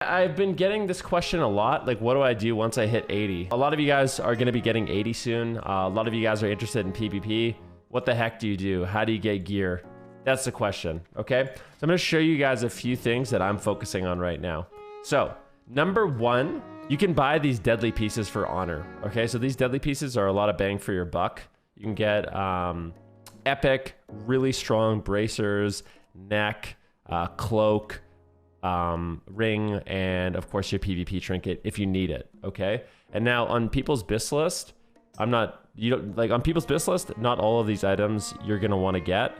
I've been getting this question a lot, like what do I do once I hit 80? A lot of you guys are going to be getting 80 soon. A lot of you guys are interested in PvP. What the heck do you do? How do you get gear? That's the question, okay? So I'm going to show you guys a few things that I'm focusing on right now. So, number one, you can buy these deadly pieces for honor, okay? So these deadly pieces are a lot of bang for your buck. You can get epic, really strong bracers, neck, cloak, ring, and of course your PvP trinket if you need it, okay? And now on people's BIS list, on people's BIS list, not all of these items you're gonna want to get,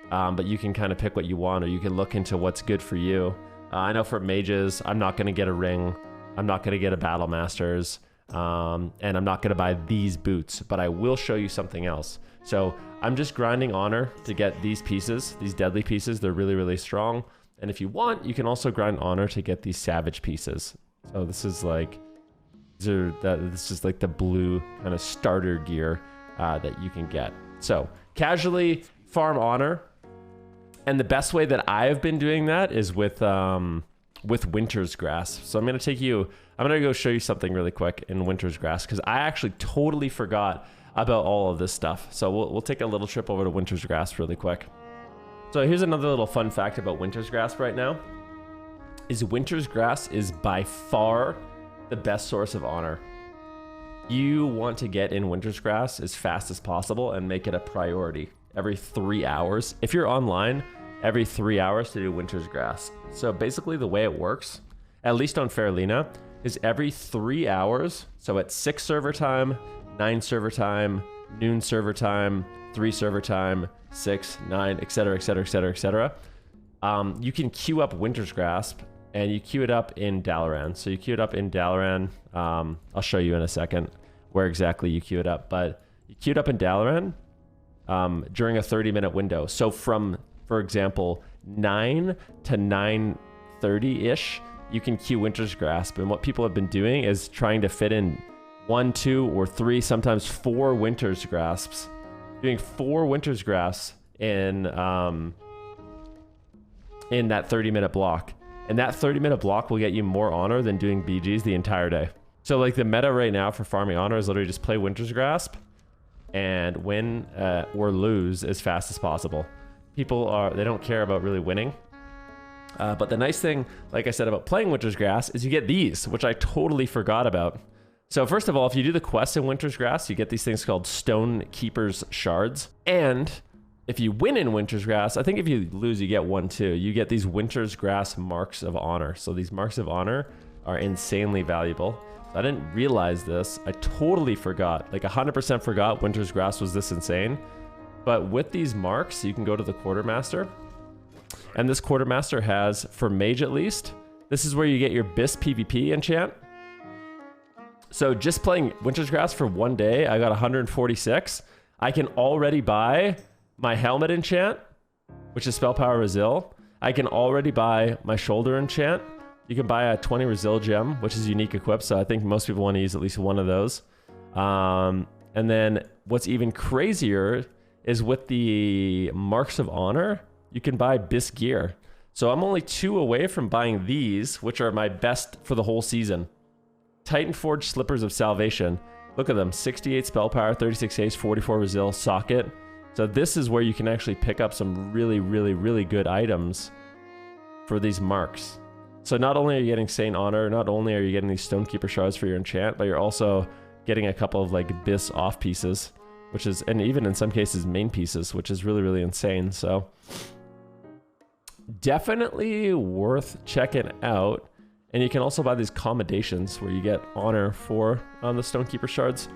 but you can kind of pick what you want, or you can look into what's good for you. I know for mages, I'm not gonna get a ring, I'm not gonna get a battle masters, and I'm not gonna buy these boots, but I will show you something else. So I'm just grinding honor to get these pieces, these deadly pieces. They're really, really strong. And if you want, you can also grind honor to get these savage pieces. So this is like, this is like the blue kind of starter gear that you can get. So casually farm honor. And the best way that I've been doing that is with Winter's Grass. So I'm gonna go show you something really quick in Winter's Grass, because I actually totally forgot about all of this stuff. So we'll take a little trip over to Winter's Grass really quick. So here's another little fun fact about Winter's Grass right now, is Winter's Grass is by far the best source of honor. You want to get in Winter's Grass as fast as possible and make it a priority every 3 hours. If you're online, every 3 hours to do Winter's Grass. So basically the way it works, at least on Fairlina, is every 3 hours, so at 6 server time, 9 server time, noon server time, 3 server time, 6, 9, etc, etc, etc, etc. You can queue up Winter's Grasp, and you queue it up in Dalaran. So you queue it up in Dalaran. I'll show you in a second where exactly you queue it up, but you queue it up in Dalaran during a 30-minute window. So from, for example, 9 to 9:30-ish, you can queue Winter's Grasp. And what people have been doing is trying to fit in 1, 2, or 3, sometimes 4 Winter's Grasps. Doing 4 Winter's Grasps in that 30-minute block. And that 30-minute block will get you more honor than doing BGs the entire day. So like the meta right now for farming honor is literally just play Winter's Grasp and win or lose as fast as possible. People they don't care about really winning. But the nice thing, like I said, about playing Winter's Grass is you get these, which I totally forgot about. So first of all, if you do the quest in Winter's Grass, you get these things called Stone Keeper's Shards. And if you win in Winter's Grass, I think if you lose, you get 1 too. You get these Winter's Grass Marks of Honor. So these Marks of Honor are insanely valuable. So I didn't realize this. I totally forgot, like 100% forgot Winter's Grass was this insane. But with these marks, you can go to the Quartermaster. And this Quartermaster has, for mage at least, this is where you get your BIS PvP enchant. So just playing Winter's Grass for 1 day, I got 146. I can already buy my helmet enchant, which is spell power Resil. I can already buy my shoulder enchant. You can buy a 20 Resil gem, which is unique equipped. So I think most people want to use at least one of those. And then what's even crazier is with the Marks of Honor, you can buy BIS gear. So I'm only 2 away from buying these, which are my best for the whole season. Titanforge Slippers of Salvation. Look at them, 68 spell power, 36 haste, 44 Resil, socket. So this is where you can actually pick up some really, really, really good items for these marks. So not only are you getting Saint Honor, not only are you getting these Stonekeeper Shards for your enchant, but you're also getting a couple of like BIS off pieces, which is, and even in some cases main pieces, which is really, really insane. So definitely worth checking out. And you can also buy these commendations where you get honor for the Stonekeeper Shards.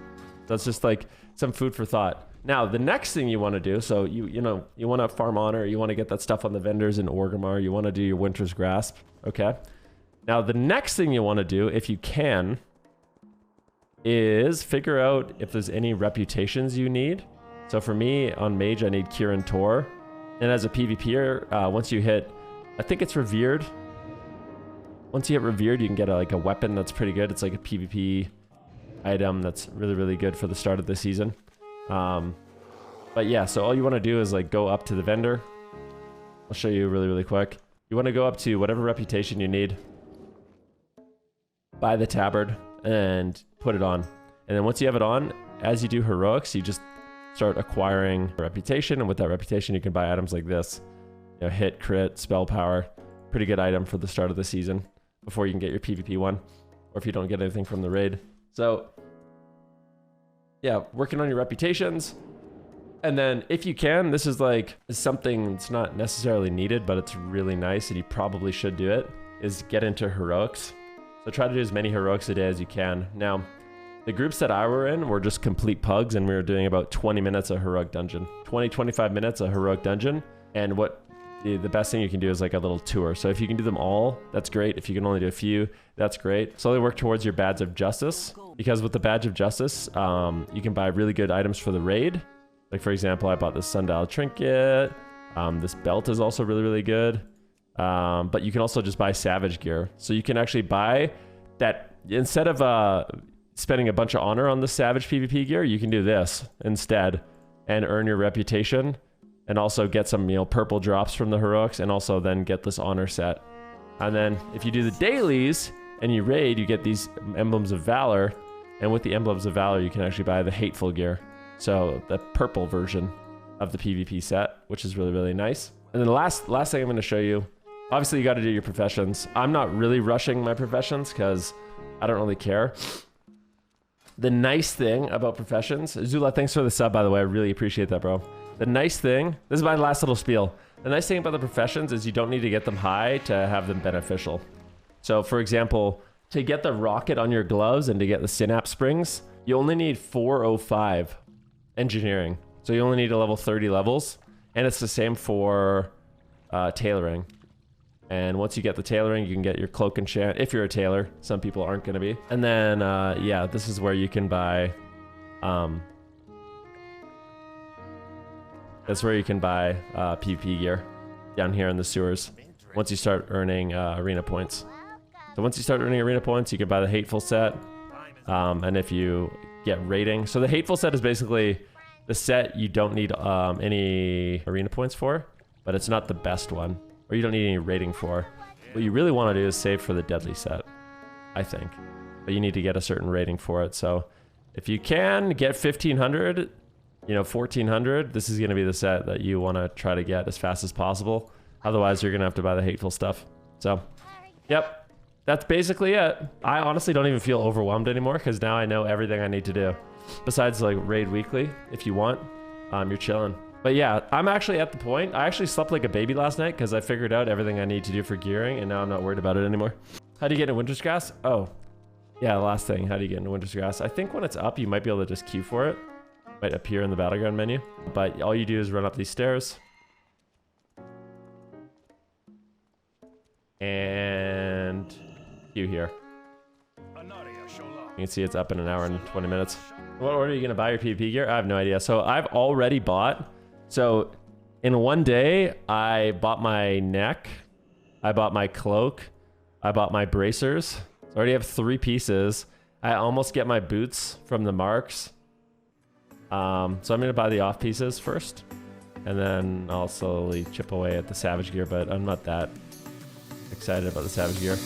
That's just like some food for thought. Now, the next thing you want to do, so you want to farm honor, you want to get that stuff on the vendors in Orgrimmar, you want to do your Winter's Grasp, okay? Now, the next thing you want to do, if you can, is figure out if there's any reputations you need. So for me, on Mage, I need Kirin Tor. And as a PvPer, once you hit, I think it's Revered. Once you hit Revered, you can get a weapon that's pretty good. It's like a PvP item that's really, really good for the start of the season. But yeah, so all you want to do is like go up to the vendor. I'll show you really, really quick. You want to go up to whatever reputation you need. buy the tabard, and put it on. And then once you have it on, as you do heroics, you just start acquiring reputation, and with that reputation, you can buy items like this. You know, hit, crit, spell power. Pretty good item for the start of the season before you can get your PvP one, or if you don't get anything from the raid. So yeah, working on your reputations. And then if you can, this is like something that's not necessarily needed, but it's really nice and you probably should do it, is get into heroics. So try to do as many heroics a day as you can. Now, the groups that I were in were just complete pugs, and we were doing about 20 minutes a heroic dungeon. 25 minutes a heroic dungeon. And what the best thing you can do is like a little tour. So if you can do them all, that's great. If you can only do a few, that's great. Slowly work towards your badge of justice, because with the badge of justice, you can buy really good items for the raid. Like for example, I bought this sundial trinket. This belt is also really, really good. But you can also just buy savage gear. So you can actually buy that instead of spending a bunch of honor on the savage PvP gear, you can do this instead and earn your reputation, and also get some, you know, purple drops from the heroics, and also then get this honor set. And then if you do the dailies and you raid, you get these emblems of valor, and with the emblems of valor, you can actually buy the hateful gear. So the purple version of the PvP set, which is really, really nice. And then the last thing I'm going to show you, obviously you got to do your professions. I'm not really rushing my professions because I don't really care. The nice thing about professions, Zula, thanks for the sub, by the way. I really appreciate that, bro. The nice thing, this is my last little spiel. The nice thing about the professions is you don't need to get them high to have them beneficial. So for example, to get the rocket on your gloves and to get the synapse springs, you only need 405 engineering. So you only need a level 30 levels. And it's the same for tailoring. And once you get the tailoring, you can get your cloak enchant if you're a tailor. Some people aren't going to be. And then, yeah, this is where you can buy... that's where you can buy PvP gear down here in the sewers once you start earning arena points. So once you start earning arena points, you can buy the hateful set. And if you get rating, so the hateful set is basically the set you don't need any arena points for, but it's not the best one, or you don't need any rating for. What you really want to do is save for the deadly set, I think, but you need to get a certain rating for it. So if you can get 1500, you know, 1400, this is going to be the set that you want to try to get as fast as possible. Otherwise, you're going to have to buy the hateful stuff. So, yep, that's basically it. I honestly don't even feel overwhelmed anymore because now I know everything I need to do. Besides like raid weekly, if you want, you're chilling. But yeah, I'm actually at the point, I actually slept like a baby last night because I figured out everything I need to do for gearing, and now I'm not worried about it anymore. How do you get into Winter's Grass? Oh, yeah, last thing, how do you get into Winter's Grass? I think when it's up, you might be able to just queue for it. Might appear in the battleground menu, but all you do is run up these stairs and queue here. You can see it's up in an hour and 20 minutes. What order are you gonna buy your PvP gear? I have no idea. So I've already bought. So in one day, I bought my neck, I bought my cloak, I bought my bracers. So I already have 3 pieces. I almost get my boots from the marks. So I'm going to buy the off pieces first, and then I'll slowly chip away at the savage gear, but I'm not that excited about the savage gear.